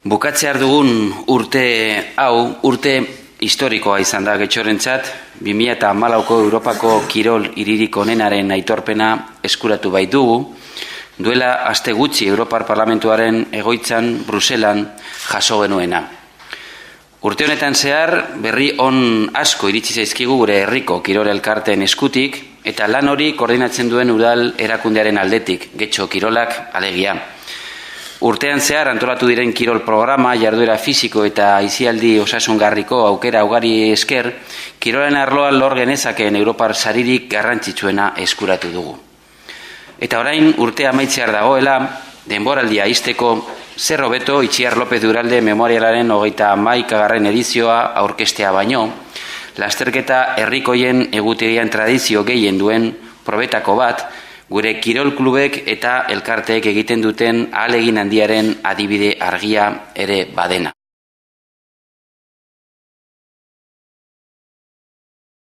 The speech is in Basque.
Bukatzear dugun urte hau, urte historikoa izan da Getxorentzat, 2014ko Europako Kirol hiririk onenaren aitorpena eskuratu baitugu, duela aste gutxi Europar Parlamentuaren egoitzan Bruselan jaso genuena. Urte honetan zehar, berri on asko iritsi zaizkigu gure herriko kirol elkarteen eskutik, eta lan hori koordinatzen duen udal erakundearen aldetik, Getxo Kirolak alegia. Urtean zehar antolatu diren kirol programa, jarduera fisiko eta aisialdi osasungarriko aukera ugari esker, kirolen arloan lor genezakeen Europar saririk garrantzitsuena eskuratu dugu. Eta orain urtea amaitzear dagoela, denboraldia ixteko, zer hobeto Itziar López de Uralde memorialaren 31. edizioa aurkestea baino, lasterketa herrikoien egutegian tradizio gehien duen probetako bat, gure kirol klubek eta elkarteek egiten duten ahalegin handiaren adibide argia ere badena.